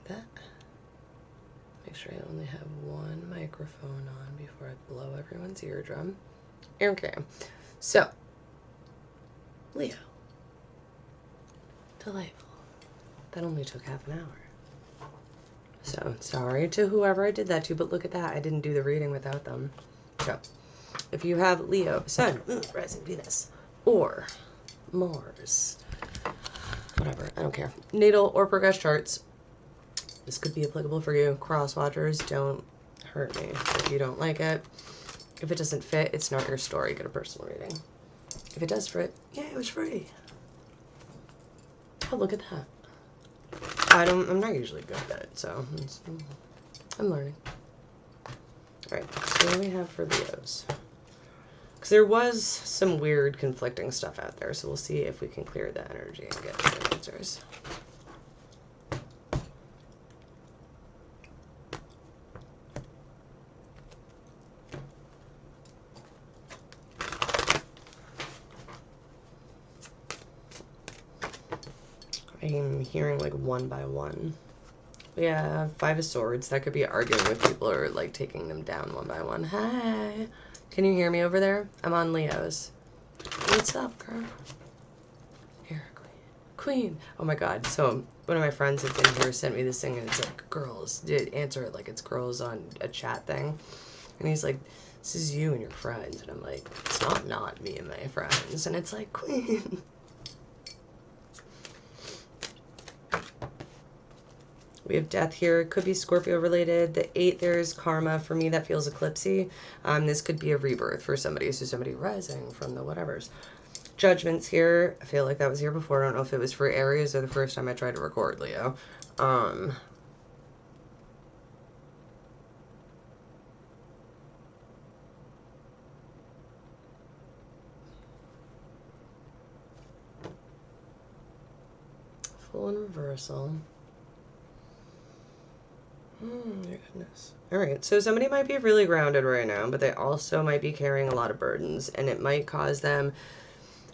that. Make sure I only have one microphone on before I blow everyone's eardrum. Okay, so Leo. Delightful. That only took half an hour. So sorry to whoever I did that to, but look at that. I didn't do the reading without them. So if you have Leo, Sun, Moon, Rising, Venus, or Mars, whatever, I don't care, natal or progress charts, this could be applicable for you. Cross-watchers, don't hurt me if you don't like it. If it doesn't fit, it's not your story. Get a personal reading. If it does fit, yeah, it was free. Oh, look at that. I'm not usually good at it, so I'm learning. All right, so what do we have for Leos? Because there was some weird conflicting stuff out there, so we'll see if we can clear that energy and get some answers. I'm hearing like one by one. Yeah, Five of Swords. That could be arguing with people or like taking them down one by one. Hi. Can you hear me over there? I'm on Leos. What's up, girl? Here, Queen. Oh my god. So one of my friends that's in here sent me this thing and it's like, girls. Did answer it like it's girls on a chat thing. And he's like, this is you and your friends. And I'm like, it's not me and my friends. And it's like, Queen. We have death here. It could be Scorpio related. The 8, there's karma. For me, that feels eclipsy. This could be a rebirth for somebody. So somebody rising from the whatevers. Judgments here. I feel like that was here before. I don't know if it was for Aries or the first time I tried to record Leo. Full and reversal. My goodness. All right, so somebody might be really grounded right now, but they also might be carrying a lot of burdens, and it might cause them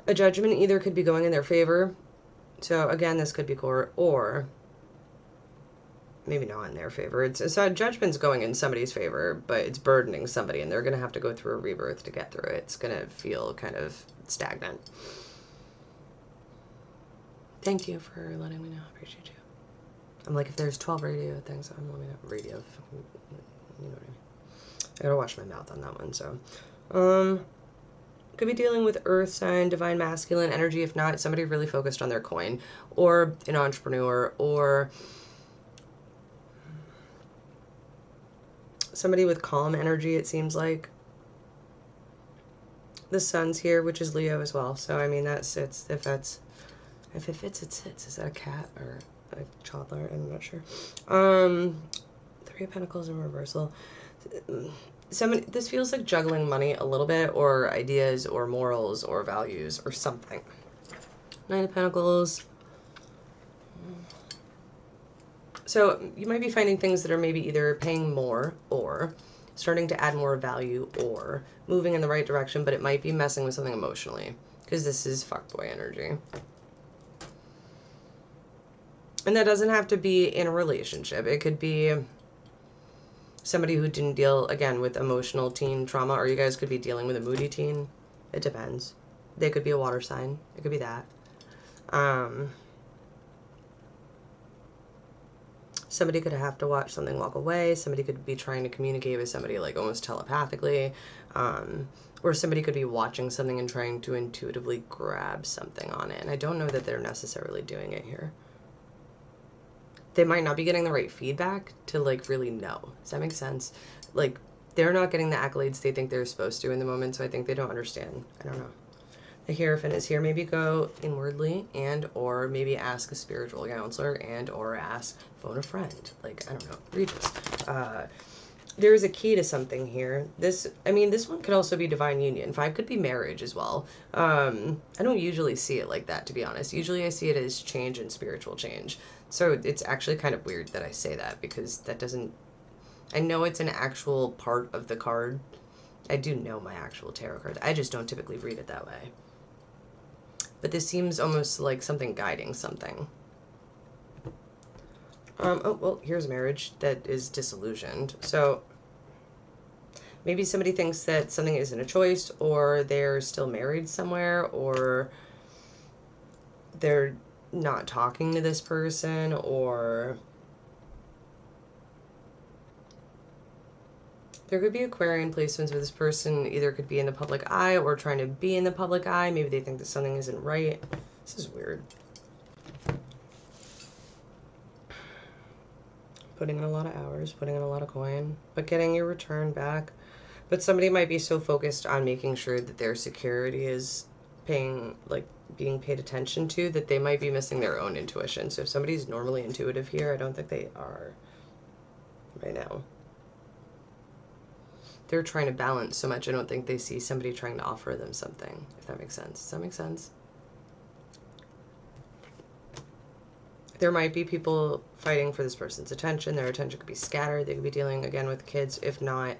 a judgment either could be going in their favor. So again, this could be court, or maybe not in their favor. It's a judgment's going in somebody's favor, but it's burdening somebody, and they're going to have to go through a rebirth to get through it. It's going to feel kind of stagnant. Thank you for letting me know. I appreciate you. I'm like, if there's 12 radio things, I'm letting me know. Radio, you know what I mean. I gotta watch my mouth on that one, so. Could be dealing with earth sign, divine masculine energy. If not, somebody really focused on their coin, or an entrepreneur, or somebody with calm energy, it seems like. The sun's here, which is Leo as well. So, I mean, that sits. If it fits, it sits. Is that a cat or a toddler? I'm not sure. 3 of Pentacles in reversal. This feels like juggling money a little bit, or ideas, or morals, or values, or something. 9 of Pentacles. So you might be finding things that are maybe either paying more, or starting to add more value, or moving in the right direction, but it might be messing with something emotionally, because this is fuckboy energy. And that doesn't have to be in a relationship. It could be somebody who didn't deal, again, with emotional teen trauma, or you guys could be dealing with a moody teen. It depends. They could be a water sign. It could be that. Somebody could have to watch something walk away. Somebody could be trying to communicate with somebody like almost telepathically. Or somebody could be watching something and trying to intuitively grab something on it. And I don't know that they're necessarily doing it here. They might not be getting the right feedback to like really know. Does that make sense? Like they're not getting the accolades they think they're supposed to in the moment, so I think they don't understand. I don't know. The Hierophant is here. Maybe go inwardly and or maybe ask a spiritual counselor and or phone a friend. Like, I don't know. Regis. There is a key to something here. This one could also be divine union. 5 could be marriage as well. I don't usually see it like that, to be honest. Usually I see it as change and spiritual change. So it's actually kind of weird that I say that, because that doesn't... I know it's an actual part of the card. I do know my actual tarot cards. I just don't typically read it that way. But this seems almost like something guiding something. Oh, well, here's marriage that is disillusioned. So maybe somebody thinks that something isn't a choice, or they're still married somewhere, or they're not talking to this person, or there could be Aquarian placements where this person either could be in the public eye or trying to be in the public eye. Maybe they think that something isn't right. This is weird. Putting in a lot of hours, putting in a lot of coin, but getting your return back. But somebody might be so focused on making sure that their security is being paid attention to, that they might be missing their own intuition. So if somebody's normally intuitive here, I don't think they are right now. They're trying to balance so much, I don't think they see somebody trying to offer them something, if that makes sense. Does that make sense? There might be people fighting for this person's attention. Their attention could be scattered. They could be dealing, again, with kids, if not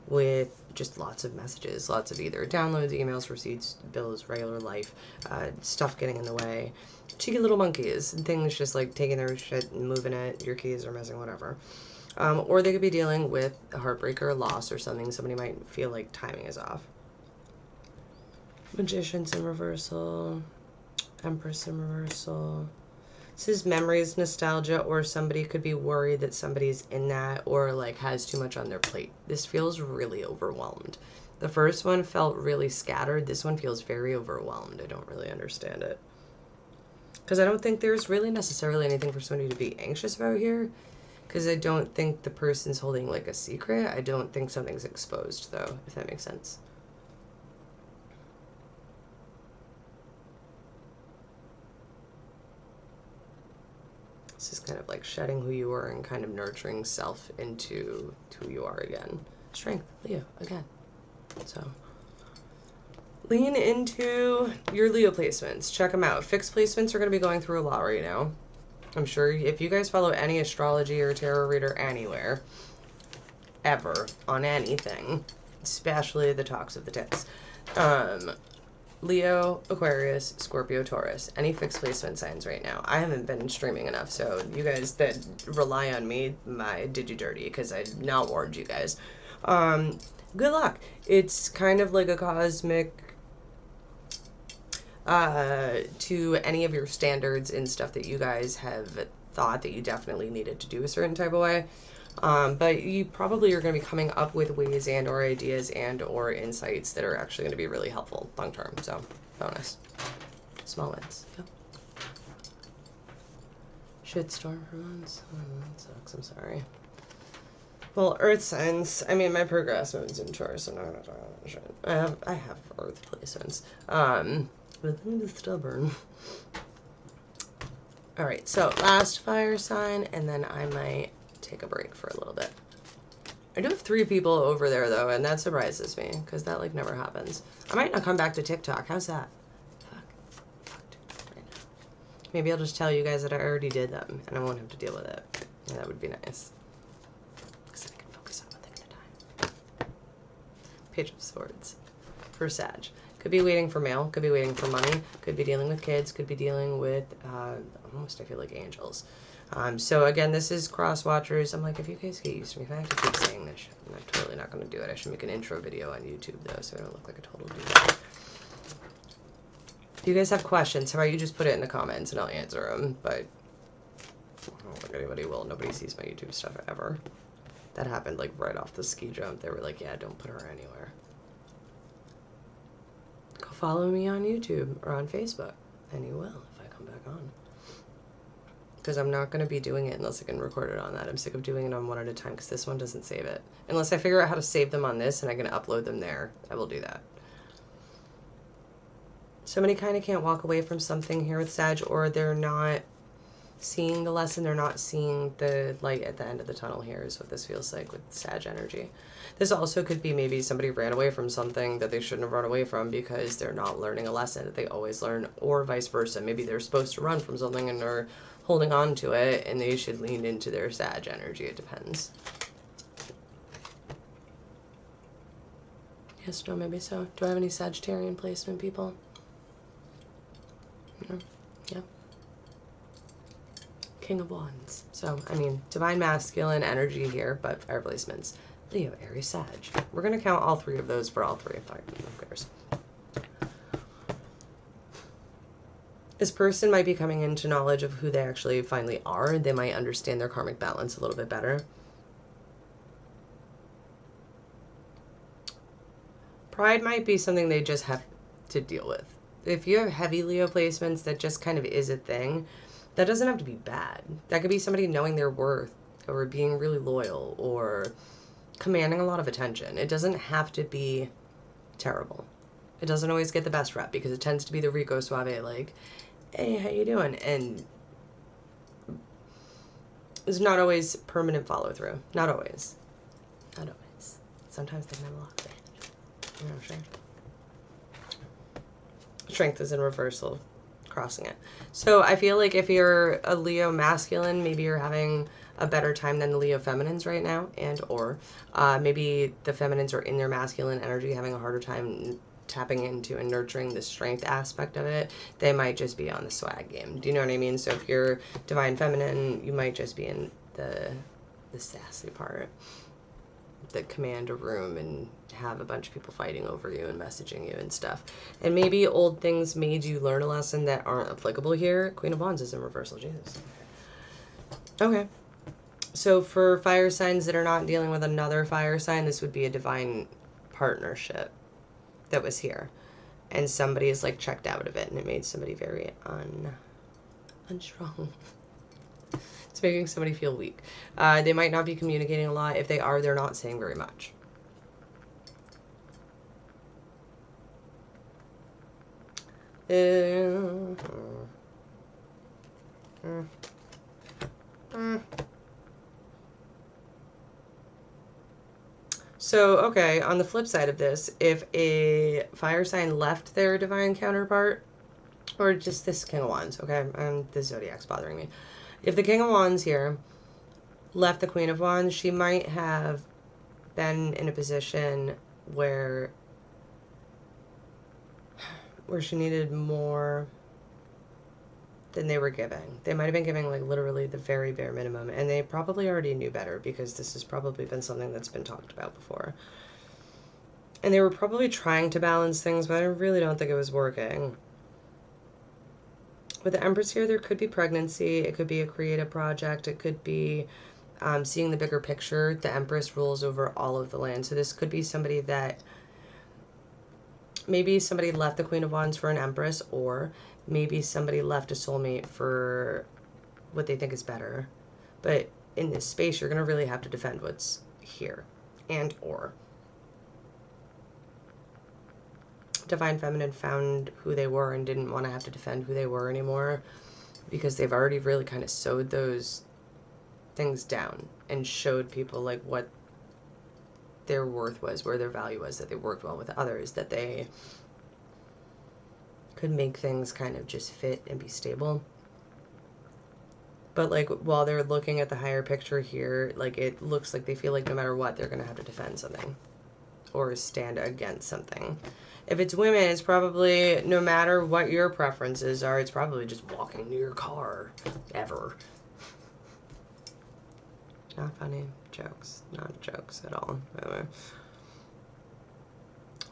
with just lots of messages, lots of either downloads, emails, receipts, bills, regular life, stuff getting in the way. Cheeky little monkeys and things just like taking their shit and moving it, your keys are missing, whatever. Or they could be dealing with a heartbreak or a loss or something. Somebody might feel like timing is off. Magicians in reversal. Empress in reversal. This is memories, nostalgia, or somebody could be worried that somebody's in that or like has too much on their plate. This feels really overwhelmed. The first one felt really scattered. This one feels very overwhelmed. I don't really understand it. Because I don't think there's really necessarily anything for somebody to be anxious about here. Because I don't think the person's holding like a secret. I don't think something's exposed though, if that makes sense. This is kind of like shedding who you were and kind of nurturing self into who you are again. Strength, Leo, again. So lean into your Leo placements. Check them out. Fixed placements are going to be going through a lot right now. I'm sure if you guys follow any astrology or tarot reader anywhere, ever, on anything, especially the talks of the tits, Leo, Aquarius, Scorpio, Taurus, any fixed placement signs right now. I haven't been streaming enough, so you guys that rely on me, I did you dirty because I not warned you guys. Good luck. It's kind of like a cosmic to any of your standards and stuff that you guys have thought that you definitely needed to do a certain type of way. But you probably are going to be coming up with ways and or ideas and or insights that are actually going to be really helpful long term. So bonus. Small wins. Yep. Shitstorm for months. Oh, that sucks. I'm sorry. Well, Earth signs. I mean, my progress moon's in Taurus, so I'm not going to talk about that shit. I have Earth placements. But then it's stubborn. Alright, so last fire sign, and then I might take a break for a little bit. I do have 3 people over there, though, and that surprises me, because that, like, never happens. I might not come back to TikTok. How's that? Fuck TikTok right now. Maybe I'll just tell you guys that I already did them, and I won't have to deal with it. Yeah, that would be nice. Because then I can focus on one thing at a time. Page of Swords. For Sag. Could be waiting for mail, could be waiting for money, could be dealing with kids, could be dealing with, almost I feel like angels. So again, this is cross watchers. I'm like, if you guys get used to me, if I have to keep saying this shit, I'm totally not going to do it. I should make an intro video on YouTube, though, so I don't look like a total dude. If you guys have questions, how about you just put it in the comments and I'll answer them, but I don't think anybody will. Nobody sees my YouTube stuff ever. That happened, like, right off the ski jump. They were like, yeah, don't put her anywhere. Go follow me on YouTube or on Facebook, and you will if I come back on. Because I'm not going to be doing it unless I can record it on that. I'm sick of doing it on one at a time because this one doesn't save it. Unless I figure out how to save them on this and I can upload them there, I will do that. Somebody kind of can't walk away from something here with Sag, or they're not seeing the lesson, they're not seeing the light at the end of the tunnel here is what this feels like with Sag energy. This also could be maybe somebody ran away from something that they shouldn't have run away from because they're not learning a lesson that they always learn, or vice versa. Maybe they're supposed to run from something and are holding on to it and they should lean into their Sag energy. It depends. Yes, no, maybe so. Do I have any Sagittarian placement people? No? Yeah. King of Wands. So, I mean, divine masculine energy here, but fire placements. Leo, Aries, Sag. We're going to count all three of those for all three of fire. Who cares? This person might be coming into knowledge of who they actually finally are. They might understand their karmic balance a little bit better. Pride might be something they just have to deal with. If you have heavy Leo placements, that just kind of is a thing. That doesn't have to be bad. That could be somebody knowing their worth or being really loyal or commanding a lot of attention. It doesn't have to be terrible. It doesn't always get the best rep because it tends to be the Rico Suave, like, hey, how you doing? And it's not always permanent follow through. Not always. Not always. Sometimes they can have a lot of damage. You know what I'm saying? Strength is in reversal, crossing it. So I feel like if you're a Leo masculine, maybe you're having a better time than the Leo feminines right now, and or maybe the feminines are in their masculine energy having a harder time tapping into and nurturing the strength aspect of it. They might just be on the swag game. Do you know what I mean? So if you're divine feminine, you might just be in the sassy part, that command a room and have a bunch of people fighting over you and messaging you and stuff. And maybe old things made you learn a lesson that aren't applicable here. Queen of Wands is in reversal. Jesus. Okay. So for fire signs that are not dealing with another fire sign, this would be a divine partnership that was here. And somebody is like checked out of it, and it made somebody very unstrong. It's making somebody feel weak. They might not be communicating a lot. If they are, they're not saying very much. So, okay, on the flip side of this, if a fire sign left their divine counterpart, or just this King of Wands, okay, the zodiac's bothering me. If the King of Wands here left the Queen of Wands, she might have been in a position where she needed more than they were giving. They might have been giving like literally the very bare minimum, and they probably already knew better because this has probably been something that's been talked about before. And they were probably trying to balance things, but I really don't think it was working. With the Empress here, there could be pregnancy. It could be a creative project. It could be seeing the bigger picture. The Empress rules over all of the land. So this could be somebody that maybe somebody left the Queen of Wands for an Empress, or maybe somebody left a soulmate for what they think is better. But in this space, you're going to really have to defend what's here, and or divine feminine found who they were and didn't want to have to defend who they were anymore, because they've already really kind of sewed those things down and showed people like what their worth was, where their value was, that they worked well with others, that they could make things kind of just fit and be stable. But like while they're looking at the higher picture here, like it looks like they feel like no matter what, they're going to have to defend something or stand against something. If it's women, it's probably, no matter what your preferences are, it's probably just walking to your car. Ever. Not funny. Jokes. Not jokes at all. Anyway.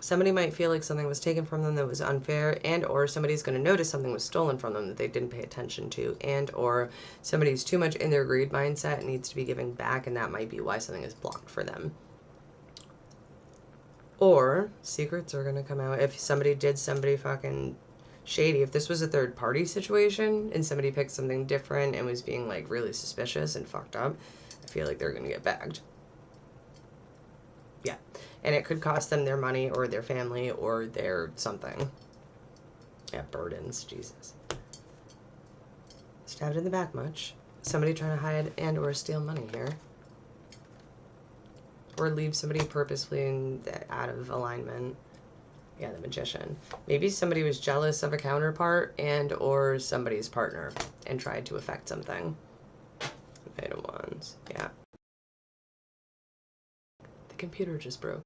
Somebody might feel like something was taken from them that was unfair, and or somebody's going to notice something was stolen from them that they didn't pay attention to, and or somebody's too much in their greed mindset and needs to be giving back, and that might be why something is blocked for them. Or secrets are going to come out. If somebody did somebody fucking shady, if this was a third party situation and somebody picked something different and was being like really suspicious and fucked up, I feel like they're going to get bagged. Yeah. And it could cost them their money or their family or their something. Yeah, burdens. Jesus. Stabbed in the back much. Somebody trying to hide and or steal money here. Or leave somebody purposefully out of alignment. Yeah, the Magician. Maybe somebody was jealous of a counterpart and or somebody's partner and tried to affect something. Knight of Wands. Yeah. The computer just broke.